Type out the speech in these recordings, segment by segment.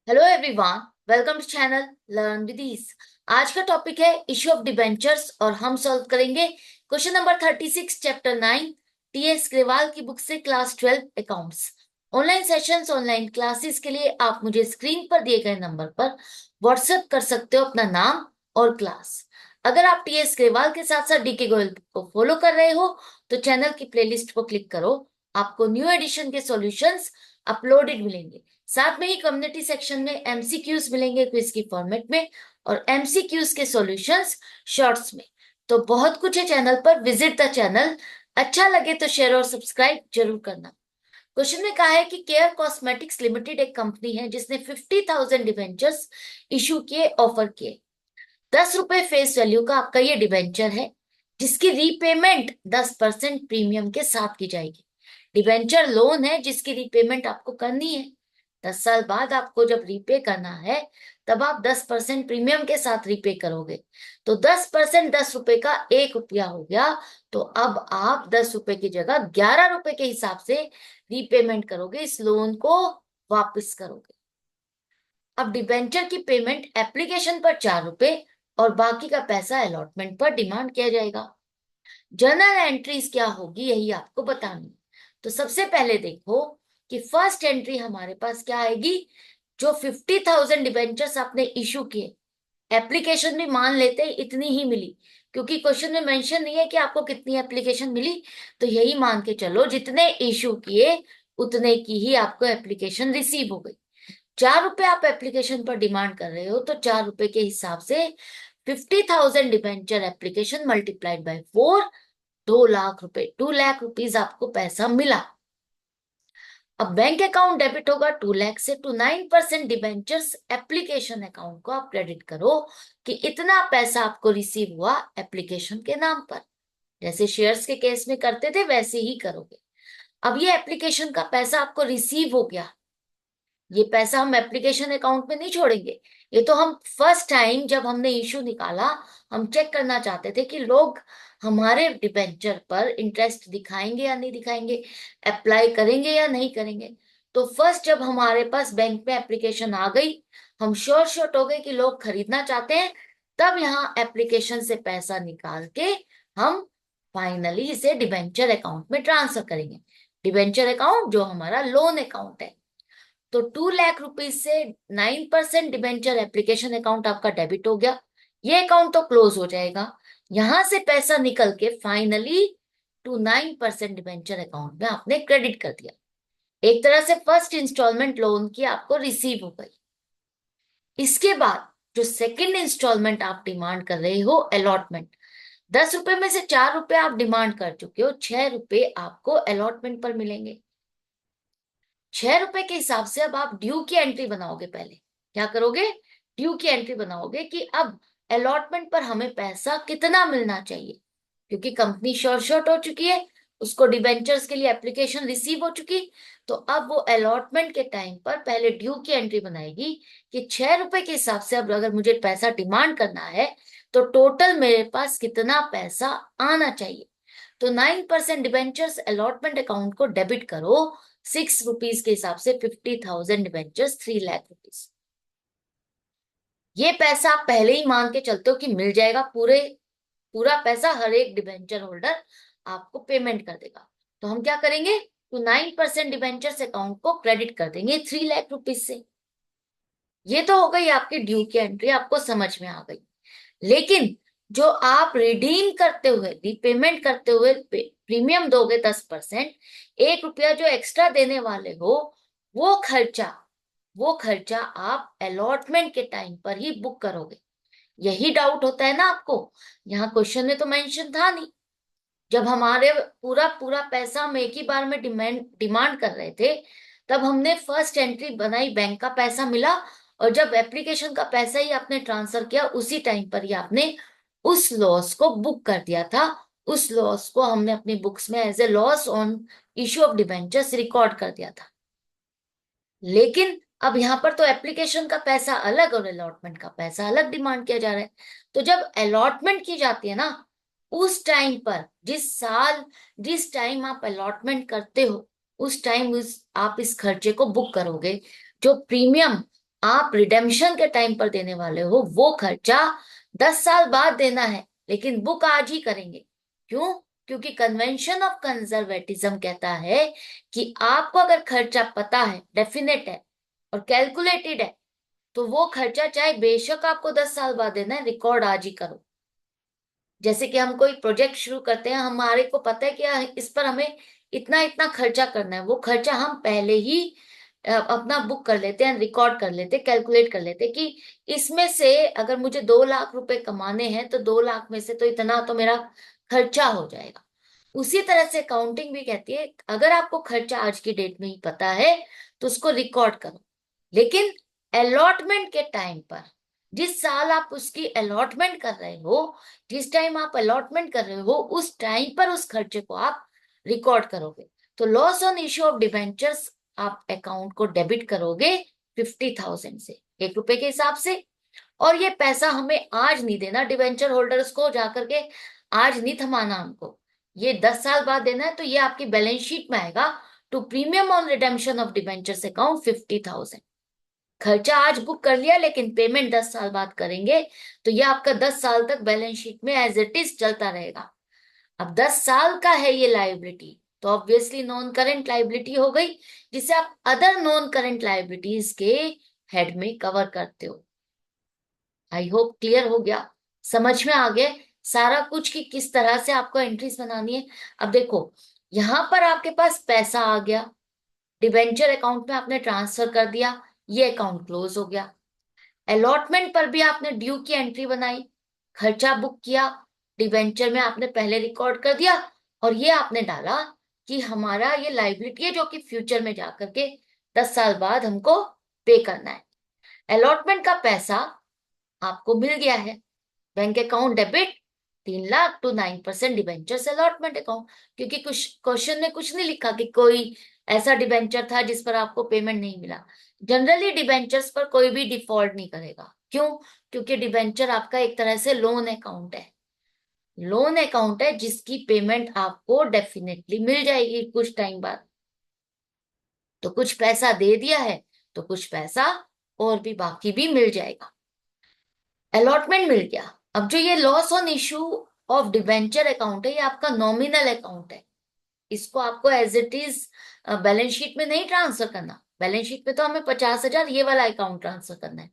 Hello everyone, welcome to channel learn with ease. आज का topic है इश्यू ऑफ डिबेंचर्स और हम सॉल्व करेंगे question number 36 chapter 9 TS Grewal की बुक से class 12 accounts. Online sessions online classes के लिए आप मुझे स्क्रीन पर दिए गए नंबर पर व्हाट्सएप कर सकते हो अपना नाम और क्लास। अगर आप टीएस ग्रेवाल के साथ साथ डीके गोयल को फॉलो कर रहे हो तो चैनल की प्लेलिस्ट को क्लिक करो, आपको न्यू एडिशन के सॉल्यूशंस अपलोडेड मिलेंगे। साथ में ही कम्युनिटी सेक्शन में एमसीक्यूज मिलेंगे क्विज की फॉर्मेट में और एमसीक्यूज के सॉल्यूशंस शॉर्ट्स में। तो बहुत कुछ है चैनल पर, विजिट द चैनल। अच्छा लगे तो शेयर और सब्सक्राइब जरूर करना। क्वेश्चन में कहा है कि केयर कॉस्मेटिक्स लिमिटेड एक कंपनी है जिसने 50,000 डिवेंचर्स इशू किए, ऑफर किए। 10 रुपए फेस वैल्यू का आपका ये डिवेंचर है जिसकी रीपेमेंट 10% प्रीमियम के साथ की जाएगी। डिवेंचर लोन है जिसकी रीपेमेंट आपको करनी है। 10 साल बाद आपको जब रीपे करना है तब आप 10% प्रीमियम के साथ रीपे करोगे। तो 10% 10 रुपए का 1 रुपया हो गया। तो अब आप 10 रुपए की जगह 11 रुपए के हिसाब से रीपेमेंट करोगे, इस लोन को वापस करोगे। अब डिबेंचर की पेमेंट एप्लीकेशन पर 4 रुपए और बाकी का पैसा अलॉटमेंट पर डिमांड किया जाएगा। जर्नल एंट्रीज क्या होगी यही आपको बतानी है। तो सबसे पहले देखो कि फर्स्ट एंट्री हमारे पास क्या आएगी। जो 50,000 डिबेंचर्स आपने इशू किए, एप्लीकेशन भी मान लेते हैं इतनी ही मिली, क्योंकि क्वेश्चन में मेंशन नहीं है कि आपको कितनी एप्लीकेशन मिली। तो यही मान के चलो जितने इशू किए उतने की ही आपको एप्लीकेशन रिसीव हो गई। 4 रुपए आप एप्लीकेशन पर डिमांड कर रहे हो तो 4 रुपए के हिसाब से 50,000 debenture application multiplied by 4, 2 lakh रुपए, 2 लाख रुपीज आपको पैसा मिला। अब बैंक अकाउंट डेबिट होगा 2 लाख से। टू 9% डिबेंचर्स एप्लीकेशन अकाउंट को आप क्रेडिट करो कि इतना पैसा आपको रिसीव हुआ एप्लीकेशन के नाम पर। जैसे शेयर्स के केस में करते थे वैसे ही करोगे। अब ये एप्लीकेशन का पैसा आपको रिसीव हो गया, ये पैसा हम एप्लीकेशन अकाउंट में नहीं छोड़ेंगे। ये तो हम फर्स्ट टाइम जब हमने इशू निकाला, हम चेक करना चाहते थे कि लोग हमारे डिबेंचर पर इंटरेस्ट दिखाएंगे या नहीं दिखाएंगे, अप्लाई करेंगे या नहीं करेंगे। तो फर्स्ट जब हमारे पास बैंक में एप्लीकेशन आ गई, हम श्योर शॉट हो गए कि लोग खरीदना चाहते हैं, तब यहाँ एप्लीकेशन से पैसा निकाल के हम फाइनली इसे डिबेंचर अकाउंट में ट्रांसफर करेंगे। डिबेंचर अकाउंट जो हमारा लोन अकाउंट है। तो 2 लाख रुपीज से 9% डिबेंचर एप्लीकेशन अकाउंट आपका डेबिट हो गया। ये अकाउंट तो क्लोज हो जाएगा। यहां से पैसा निकल के फाइनली टू 9% डिबेंचर अकाउंट में आपने क्रेडिट कर दिया। एक तरह से फर्स्ट इंस्टॉलमेंट लोन की आपको रिसीव हो गई। इसके बाद जो सेकंड इंस्टॉलमेंट आप डिमांड कर रहे हो अलॉटमेंट, 10 रुपए में से 4 रुपए आप डिमांड कर चुके हो, 6 रुपए आपको अलॉटमेंट पर मिलेंगे। 6 रुपए के हिसाब से अब आप ड्यू की एंट्री बनाओगे। पहले क्या करोगे, ड्यू की एंट्री बनाओगे कि अब अलॉटमेंट पर हमें पैसा कितना मिलना चाहिए, क्योंकि कंपनी शॉर्ट हो चुकी है, उसको डिबेंचर्स के लिए एप्लीकेशन रिसीव हो चुकी। तो अब वो अलॉटमेंट के टाइम पर पहले ड्यू की एंट्री बनाएगी कि 6 रुपए के हिसाब से अब अगर मुझे पैसा डिमांड करना है तो टोटल मेरे पास कितना पैसा आना चाहिए। तो 9% डिबेंचर्स अलॉटमेंट अकाउंट को डेबिट करो 6 रुपीज के हिसाब से। 50,000 डिबेंचर्स 3 लाख रुपीज। ये पैसा आप पहले ही मान के चलते हो कि मिल जाएगा, पूरा पैसा हर एक डिबेंचर होल्डर आपको पेमेंट कर देगा। तो हम क्या करेंगे, तो 9% डिबेंचर्स अकाउंट को क्रेडिट कर देंगे 3 लाख रुपीज से। ये तो हो गई आपकी ड्यू की एंट्री, आपको समझ में आ गई। लेकिन जो आप रिडीम करते हुए, रिपेमेंट करते हुए प्रीमियम दोगे 10%, 1 रुपया जो एक्स्ट्रा देने वाले हो, वो खर्चा वो खर्चा आप अलॉटमेंट के टाइम पर ही बुक करोगे। यही डाउट होता है ना आपको, यहाँ क्वेश्चन में तो मेंशन था नहीं। जब हमारे पूरा पूरा पैसा हम एक ही बार में डिमांड कर रहे थे, तब हमने फर्स्ट एंट्री बनाई, बैंक का पैसा मिला, और जब एप्लीकेशन का पैसा ही आपने ट्रांसफर किया उसी टाइम पर ही आपने उस लॉस को बुक कर दिया था। उस लॉस को हमने अपनी बुक्स में as a loss on issue of debentures record कर दिया था। लेकिन अब यहाँ पर तो एप्लीकेशन का पैसा अलग और अलॉटमेंट का पैसा अलग डिमांड किया जा रहा है। तो जब अलॉटमेंट की जाती है ना, उस टाइम पर जिस टाइम आप अलॉटमेंट करते हो उस टाइम आप इस खर्चे को बुक करोगे। जो प्रीमियम आप रिडेम्पशन के टाइम पर देने वाले हो वो खर्चा 10 साल बाद देना है, लेकिन बुक आज ही करेंगे। क्यों? क्योंकि कन्वेंशन ऑफ कंजर्वेटिज्म कहता है कि आपको अगर खर्चा पता है, डेफिनेट है और कैलकुलेटेड है, तो वो खर्चा चाहे बेशक आपको 10 साल बाद देना है, रिकॉर्ड आज ही करो। जैसे कि हम कोई प्रोजेक्ट शुरू करते हैं, हमारे को पता है कि इस पर हमें इतना इतना खर्चा करना है, वो खर्चा हम पहले ही अपना बुक कर लेते हैं, रिकॉर्ड कर लेते हैं, कैलकुलेट कर लेते हैं कि इसमें से अगर मुझे 2 लाख रुपए कमाने हैं तो 2 लाख में से तो इतना तो मेरा खर्चा हो जाएगा। उसी तरह से अकाउंटिंग भी कहती है अगर आपको खर्चा आज की डेट में ही पता है तो उसको रिकॉर्ड करो, लेकिन अलॉटमेंट के टाइम पर, जिस साल आप उसकी अलॉटमेंट कर रहे हो, जिस टाइम आप अलॉटमेंट कर रहे हो उस टाइम पर उस खर्चे को आप रिकॉर्ड करोगे। तो loss on issue of debentures आप अकाउंट को डेबिट करोगे 50,000 से, 1 रुपए के हिसाब से। और ये पैसा हमें आज नहीं देना डिबेंचर होल्डर्स को, जाकर के आज नहीं थमाना हमको, ये 10 साल बाद देना है। तो ये आपकी बैलेंस शीट में आएगा, to premium on redemption of debentures account 50,000। खर्चा आज बुक कर लिया लेकिन पेमेंट 10 साल बाद करेंगे, तो ये आपका 10 साल तक बैलेंस शीट में एज इट इज चलता रहेगा। अब 10 साल का है ये लाइबिलिटी, तो ऑब्वियसली नॉन करेंट लाइबिलिटी हो गई, जिसे आप अदर नॉन करेंट लाइबिलिटीज के हेड में कवर करते हो। आई होप क्लियर हो गया, समझ में आ गया सारा कुछ कि किस तरह से आपको एंट्रीज बनानी है। अब देखो, यहां पर आपके पास पैसा आ गया, डिबेंचर अकाउंट में आपने ट्रांसफर कर दिया, ये अकाउंट क्लोज हो गया। अलॉटमेंट पर भी आपने ड्यू की एंट्री बनाई, खर्चा बुक किया, डिबेंचर में आपने पहले रिकॉर्ड कर दिया, और ये आपने डाला कि हमारा ये लाइबिलिटी है जो कि फ्यूचर में जाकर के 10 साल बाद हमको पे करना है। अलॉटमेंट का पैसा आपको मिल गया है, bank account debit 3 lakh to 9% debenture allotment account, क्योंकि कुछ क्वेश्चन में कुछ नहीं लिखा कि कोई ऐसा डिबेंचर था जिस पर आपको पेमेंट नहीं मिला। जनरली डिबेंचर्स पर कोई भी डिफॉल्ट नहीं करेगा। क्यों? क्योंकि डिबेंचर आपका एक तरह से लोन अकाउंट है, लोन अकाउंट है जिसकी पेमेंट आपको डेफिनेटली मिल जाएगी कुछ टाइम बाद। तो कुछ पैसा दे दिया है तो कुछ पैसा और भी बाकी भी मिल जाएगा। अलॉटमेंट मिल गया। अब जो ये loss on issue of debenture account है, ये आपका नॉमिनल अकाउंट है, इसको आपको as it is balance sheet में नहीं ट्रांसफर करना। बैलेंस शीट में तो हमें 50,000 ये वाला अकाउंट ट्रांसफर करना है।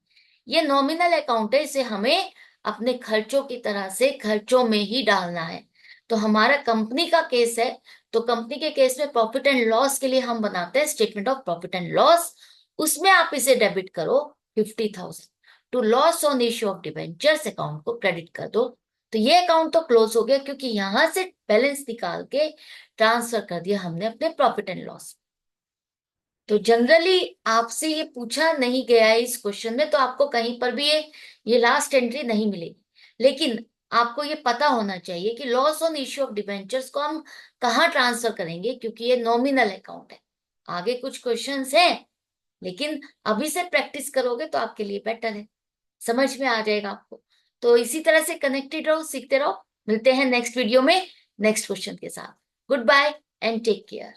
ये नॉमिनल अकाउंट है, इसे हमें अपने खर्चों की तरह से खर्चों में ही डालना है। तो हमारा कंपनी का केस है, तो कंपनी के केस में प्रॉफिट एंड लॉस के लिए हम बनाते हैं statement of profit and loss, उसमें आप इसे डेबिट करो 50,000, to loss on issue of debentures account को क्रेडिट कर दो। तो ये अकाउंट तो क्लोज हो गया, क्योंकि यहां से बैलेंस निकाल के ट्रांसफर कर दिया हमने अपने प्रॉफिट एंड लॉस। तो जनरली आपसे ये पूछा नहीं गया है इस क्वेश्चन में, तो आपको कहीं पर भी ये लास्ट एंट्री नहीं मिलेगी। लेकिन आपको ये पता होना चाहिए कि loss on issue of debentures को हम कहाँ ट्रांसफर करेंगे, क्योंकि ये नॉमिनल अकाउंट है। आगे कुछ क्वेश्चंस हैं, लेकिन अभी से प्रैक्टिस करोगे तो आपके लिए बेटर है, समझ में आ जाएगा आपको। तो इसी तरह से कनेक्टेड रहो, सीखते रहो। मिलते हैं नेक्स्ट वीडियो में नेक्स्ट क्वेश्चन के साथ। Goodbye and take care.